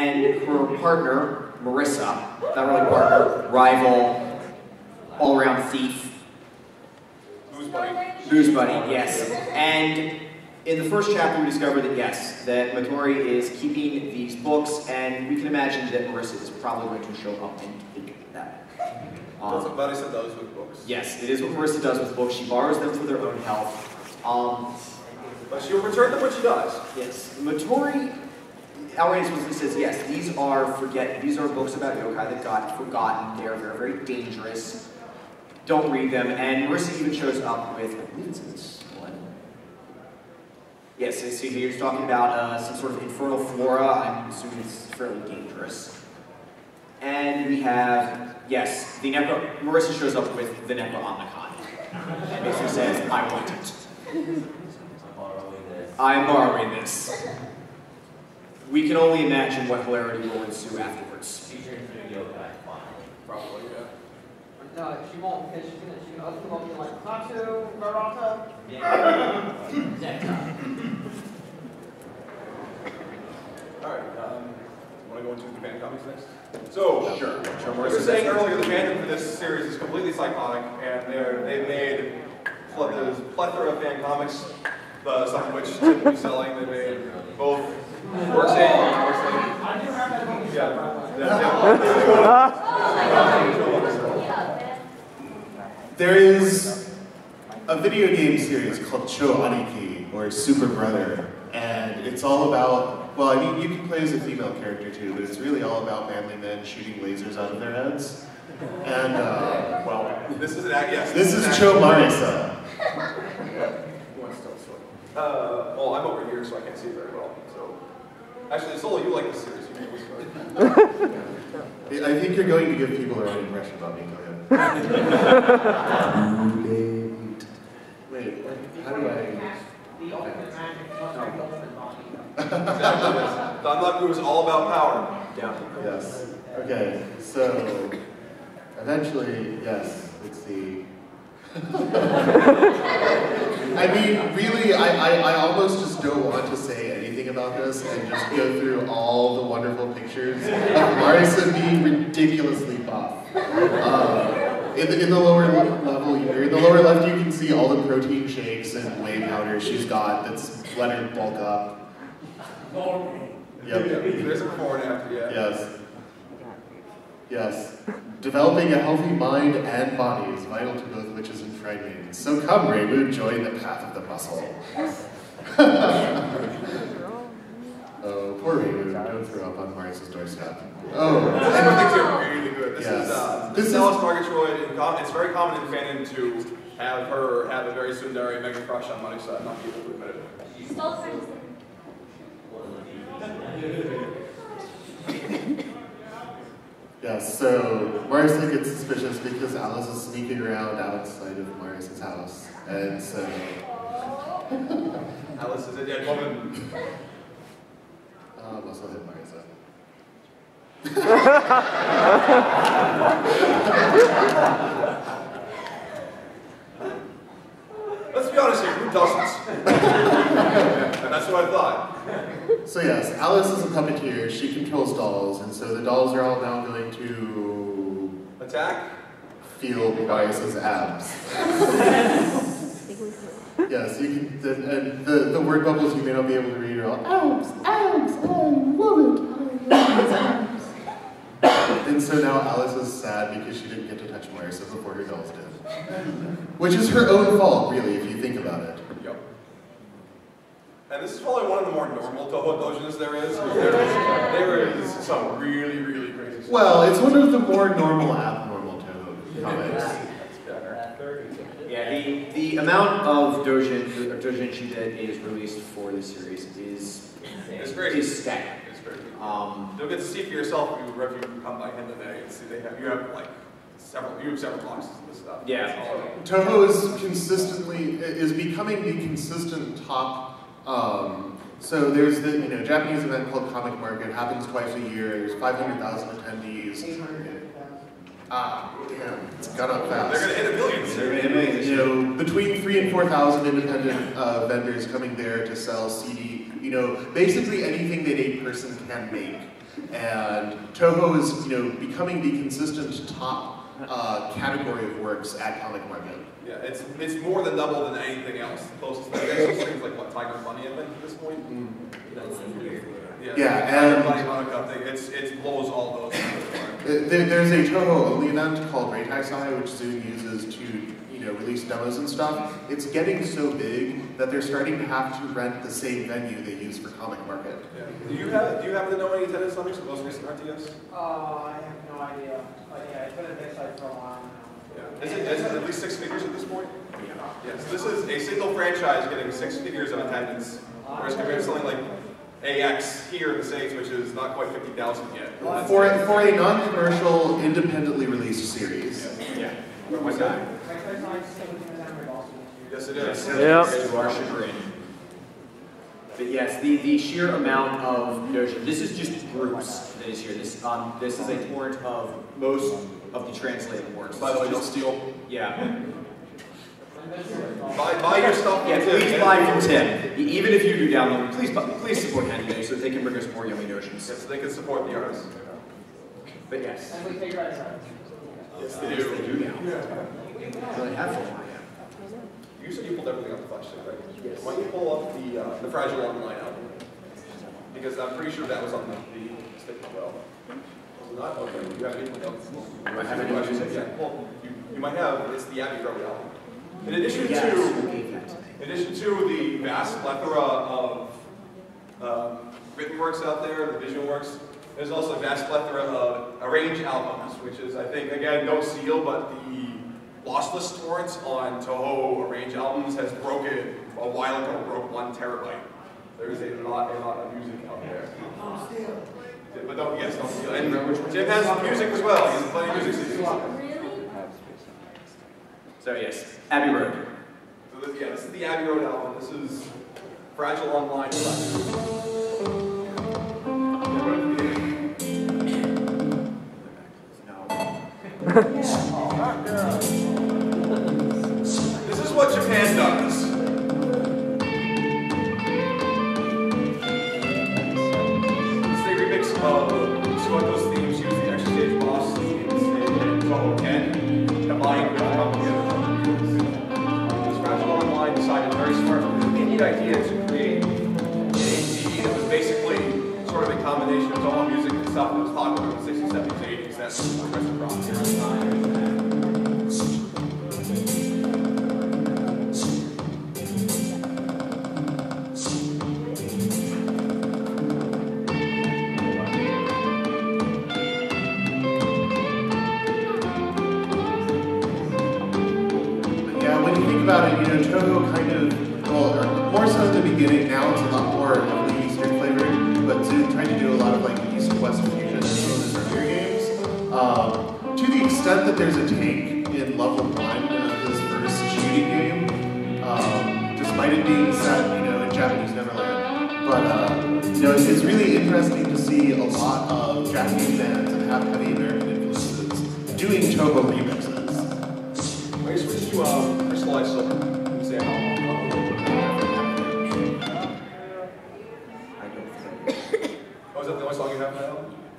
and her partner, Marissa, not really partner, rival, all-around thief. Booze buddy. Booze buddy, yes. And in the first chapter, we discover that yes, that Matori is keeping these books, and we can imagine that Marissa is probably going to show up and take them. That's what Marissa does with books. Yes, it is what Marissa does with books. She borrows them for their own health. But she'll return them when she dies. Yes, Matori, Alraine specifically says, yes, these are books about yokai that got forgotten. They are very, very dangerous. Don't read them. And Marissa even shows up with, I believe it's in this one. Yes, so he's talking about some sort of infernal flora. I'm assuming it's fairly dangerous. And we have, yes, Marissa shows up with the Necroomnicon. And basically says, I want it. I'm borrowing this. We can only imagine what hilarity will ensue afterwards. Probably, yeah. No, she won't, because she's gonna open them up and like, Natsu, Barata. Alright, want to go into the fan comics next? So, Sure. we were saying earlier, the fandom for this series is completely psychotic, and they've made there's a plethora of fan comics, some of which seem to be selling. They made both works and There is a video game series called Cho Aniki, or Super Brother, and it's all about, well, I mean, you can play as a female character too, but it's really all about manly men shooting lasers out of their heads. And, well, this is an act, yes. This is Cho Marissa. Well, I'm over here, so I can't see it very well. So, actually, Solo, you like this series. You can I think you're going to give people the right impression about me. Go ahead. Wait, how do I... Don Luck is all about power. Yeah. Yes. Okay, so eventually, yes, it's the... I mean, really, I almost just don't want to say anything about this and just go through all the wonderful pictures of Marissa being ridiculously buff. In the lower level here, in the lower left, you can see all the protein shakes and whey powder she's got that's let her bulk up. Yep. There's a before and after, yeah. Yes. Yes. Developing a healthy mind and body is vital to both witches and shrine maidens. So come, Raymoon, join the path of the muscle. Oh, poor Raymoon, don't throw up on Marissa's doorstep. Oh. Everything's really good. This is Alice Murgatroyd. It's very common in fandom to have her have a very tsundere mega crush on Marissa and not be able to admit it. Stole friends. Yes, so Marissa gets suspicious because Alice is sneaking around outside of Marissa's house. And so... Alice is a dead woman. Must have hit Marissa. Let's be honest here, who doesn't? And that's what I thought. So yes, Alice is a puppeteer, she controls dolls, and so the dolls are all now going to... Attack? Feel Marissa's abs. Yes, you can, and the word bubbles you may not be able to read are all, abs, abs, I love it, I love abs. And so now Alice is sad because she didn't get to touch Marissa before her dolls did. Which is her own fault, really, if you think about it. Yep. And this is probably one of the more normal Toho Dojins there is. There is some really, really crazy stuff. Well, it's one of the more normal, abnormal Toho comics. Yeah, the amount of doujinshi that is released for this series is staggering. It's crazy. You'll get to see for yourself if you come by him today and see you have like several boxes of this stuff. Yeah. Toho is becoming the consistent top. So there's the Japanese event called Comic Market. It happens twice a year. There's 500,000 attendees. Damn, it's got up fast. They're going to hit millions. They're going to hit millions. Between 3,000 and 4,000 independent vendors coming there to sell CD. Basically anything that a person can make. And Toho is, becoming the consistent top category of works at Comic Market. Yeah, it's more than double than anything else. The closest thing, there's things like what Tiger Bunny, I think, at this point. Yeah, Tiger and Bunny Hanukkah thing, it blows all those. there's a Toho only event called Reitaisai, which Zoom uses to release demos and stuff. It's getting so big that they're starting to have to rent the same venue they use for Comic Market. Yeah. Do you happen to know any attendance numbers for the most recent RTS? I have no idea. But yeah, it's been a big site for a while now. Yeah. Is it at least 6 figures at this point? Yes. This is a single franchise getting 6 figures of attendance, whereas compared to something like AX here in the States, which is not quite 50,000 yet. For a non-commercial, independently released series. Yeah. What's that? Yes, it is. Yes, to our chagrin. But yes, the sheer amount of notion. This is just groups that is here. This is a torrent of most of the translated works. By the way, don't steal. Yeah. Buy your stuff. Yeah, please buy from Tim. Even if you do download, please support Handy so that they can bring us more yummy notions. Yes, so they can support the artists. But yes. And we take credit. Yes, they do. Yes, they do now. Well, they have for a while. You said you pulled everything up the flash stick, right? Yes. Why don't you pull up the Fragile Online album? Because I'm pretty sure that was on the stick as well. Was it not? Okay. You have anything else? Do I have any questions? Yeah. Well, you might have. It's the Abbey Road album. In addition Yes, to who gave that to me? In addition to the vast plethora of written works out there, the visual works, there's also a vast plethora of arranged albums, which is, I think, again, no seal, but the lossless torrents on Toho arranged albums has broken, a while ago, broke 1 terabyte. There's a lot of music out there. But don't steal. And Jim has music as well. He has plenty of music CDs. So yes, Abbey Road. So this is the Abbey Road album. This is Fragile Online. This is what Japan does. It's a remix of Sueco's themes using the Extra Stage Boss in Toho 10, combined with a couple of other Fragile Online decided very smart. It was a really neat idea to create an CD that was basically sort of a combination of Toho music and stuff that was popular in the 60s, 70s, 80s. That's progressive rock. About it, Toho kind of, well, more so in the beginning, now it's a lot more heavily Eastern flavored, but Zoom tried to do a lot of like East-West fusion in his earlier games. To the extent that there's a tank in level 1 of this first shooting game, despite it being set, in Japanese Neverland. But, it's really interesting to see a lot of Japanese bands that have heavy American influences doing Toho remixes. Let me switch to Crystallized Silver. Say Oh, is that the only song you have now?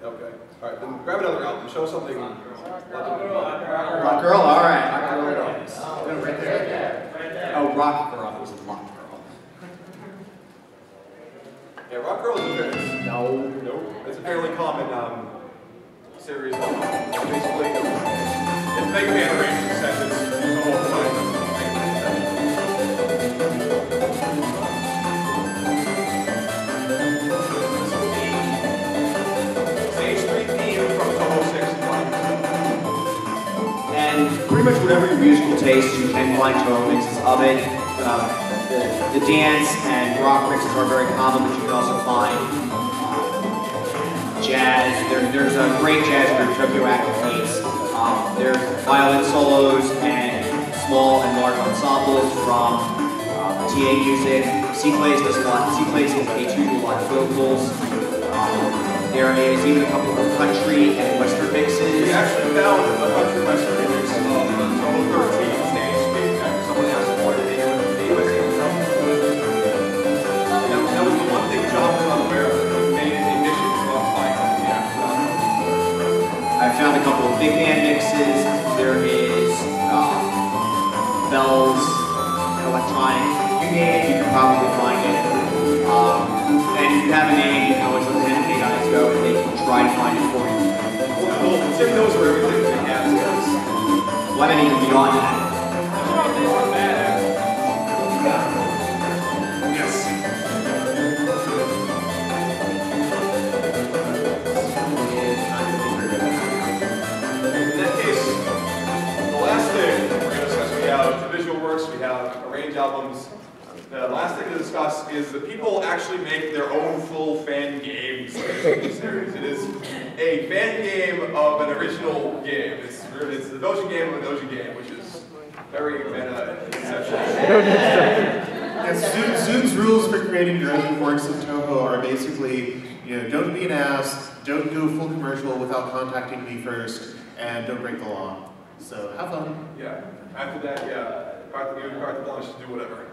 Okay. Alright, then grab another album. Show something. Rock Girl, alright. Rock Girl it is. Right there. Oh, Rock Girl. It was Rock Girl. Yeah, Rock Girl is a very... No. It's a fairly common series. Basically, it's Mega Man arrangement sessions the whole time. And pretty much whatever your musical taste, you can find Toho mixes of it. The dance and rock mixes are very common, but you can also find jazz. There's a great jazz group, Tokyo Activates. There's violin solos and small and large ensembles from TA Music. C-Plays does a lot. C-Plays is a do a lot of vocals. There is even a couple of country and western mixes. We actually found a country western mix of the Toho 13 stage. Someone asked what they do with the USA stuff. That was the one thing John was unaware of. They made a mission to go out and find found a couple of big band mixes. There is Bell's electronic. You name it, you can probably find it. And if you have a name, you can always let the anime guys go and they can try to find it for you. Well, Tim knows where everything they have is. Well, I mean, even beyond that. They are badass. Yes. In that case, the last thing we're going to discuss, we have the visual works, we have arranged albums. The last thing to discuss is that people actually make their own full fan games in this series. It is a fan game of an original game. It's the doji game of a doji game, which is very meta and conceptual. Yes, Zoom's rules for creating your own works of Toho are basically, don't be an ass, don't do a full commercial without contacting me first, and don't break the law. So have fun. Yeah. After that, yeah, carte blanche to do whatever.